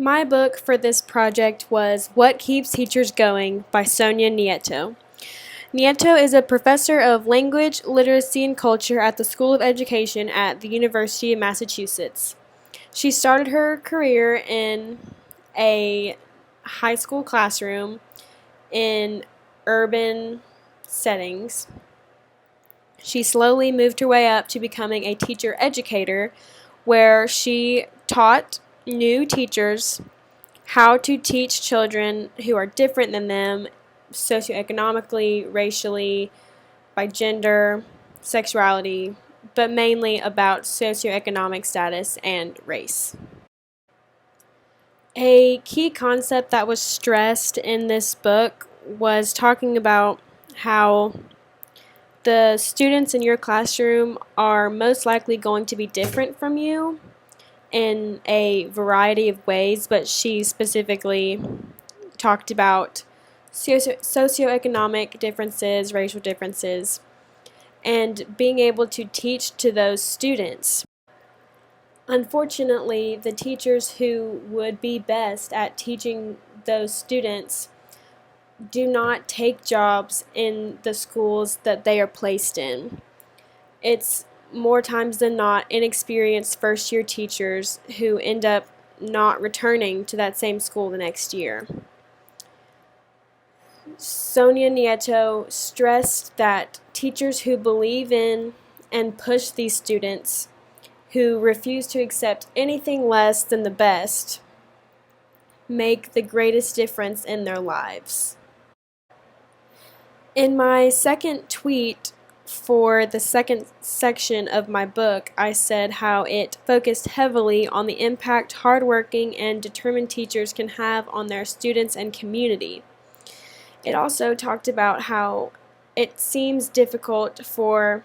My book for this project was What Keeps Teachers Going by Sonia Nieto. Nieto is a professor of language, literacy, and culture at the School of Education at the University of Massachusetts. She started her career in a high school classroom in urban settings. She slowly moved her way up to becoming a teacher educator, where she taught new teachers how to teach children who are different than them socioeconomically, racially, by gender, sexuality, but mainly about socioeconomic status and race. A key concept that was stressed in this book was talking about how the students in your classroom are most likely going to be different from you in a variety of ways, but she specifically talked about socioeconomic differences, racial differences, and being able to teach to those students. Unfortunately, the teachers who would be best at teaching those students do not take jobs in the schools that they are placed in. It's more times than not inexperienced first year teachers who end up not returning to that same school the next year. Sonia Nieto stressed that teachers who believe in and push these students, who refuse to accept anything less than the best, make the greatest difference in their lives. In my second tweet for the second section of my book, I said how it focused heavily on the impact hardworking and determined teachers can have on their students and community. It also talked about how it seems difficult for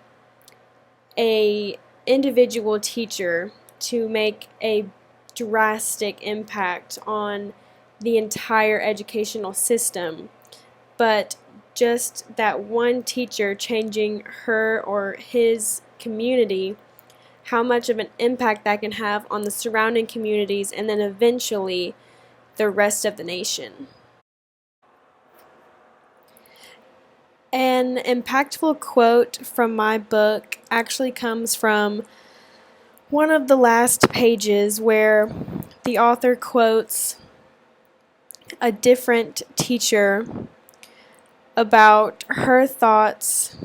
a individual teacher to make a drastic impact on the entire educational system, but just that one teacher changing her or his community, how much of an impact that can have on the surrounding communities and then eventually the rest of the nation. An impactful quote from my book actually comes from one of the last pages, where the author quotes a different teacher about her thoughts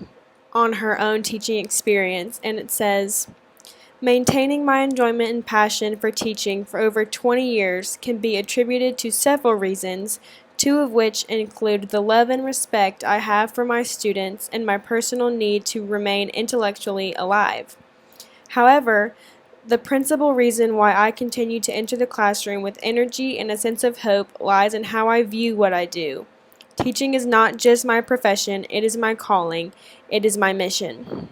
on her own teaching experience, and it says, "Maintaining my enjoyment and passion for teaching for over 20 years can be attributed to several reasons, two of which include the love and respect I have for my students and my personal need to remain intellectually alive. However, the principal reason why I continue to enter the classroom with energy and a sense of hope lies in how I view what I do. Teaching is not just my profession, it is my calling, it is my mission."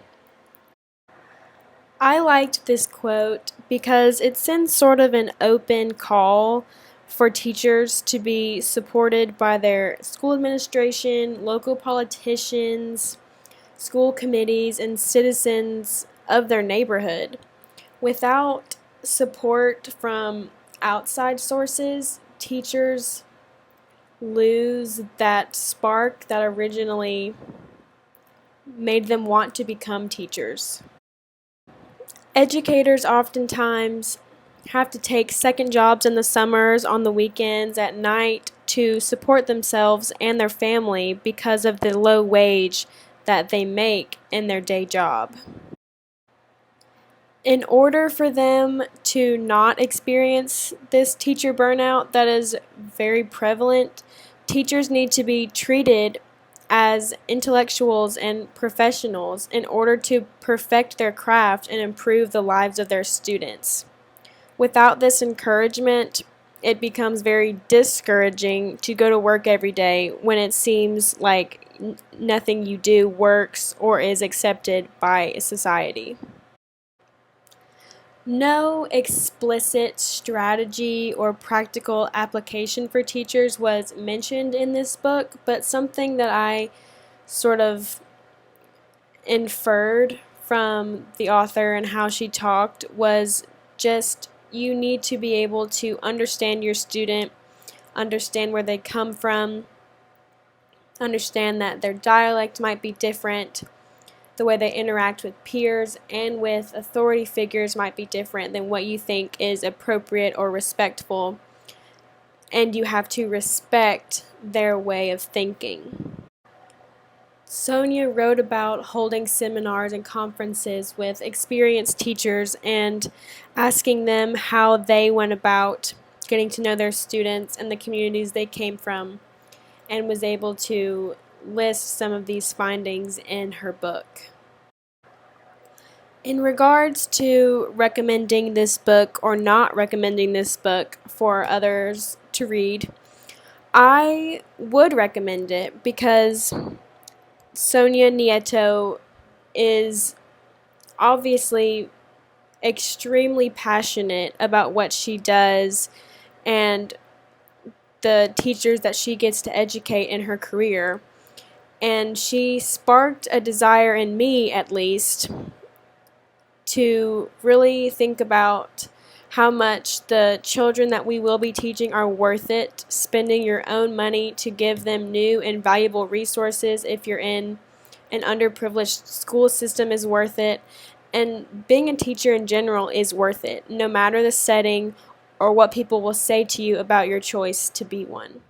I liked this quote because it sends sort of an open call for teachers to be supported by their school administration, local politicians, school committees, and citizens of their neighborhood. Without support from outside sources, teachers lose that spark that originally made them want to become teachers. Educators oftentimes have to take second jobs in the summers, on the weekends, at night to support themselves and their family because of the low wage that they make in their day job. In order for them to not experience this teacher burnout that is very prevalent, teachers need to be treated as intellectuals and professionals in order to perfect their craft and improve the lives of their students. Without this encouragement, it becomes very discouraging to go to work every day when it seems like nothing you do works or is accepted by society. No explicit strategy or practical application for teachers was mentioned in this book, but something that I sort of inferred from the author and how she talked was just you need to be able to understand your student, understand where they come from, understand that their dialect might be different, the way they interact with peers and with authority figures might be different than what you think is appropriate or respectful, and you have to respect their way of thinking. Sonia wrote about holding seminars and conferences with experienced teachers and asking them how they went about getting to know their students and the communities they came from, and was able to list some of these findings in her book. In regards to recommending this book or not recommending this book for others to read, I would recommend it because Sonia Nieto is obviously extremely passionate about what she does and the teachers that she gets to educate in her career. And she sparked a desire in me, at least, to really think about how much the children that we will be teaching are worth it. Spending your own money to give them new and valuable resources if you're in an underprivileged school system is worth it. And being a teacher in general is worth it, no matter the setting or what people will say to you about your choice to be one.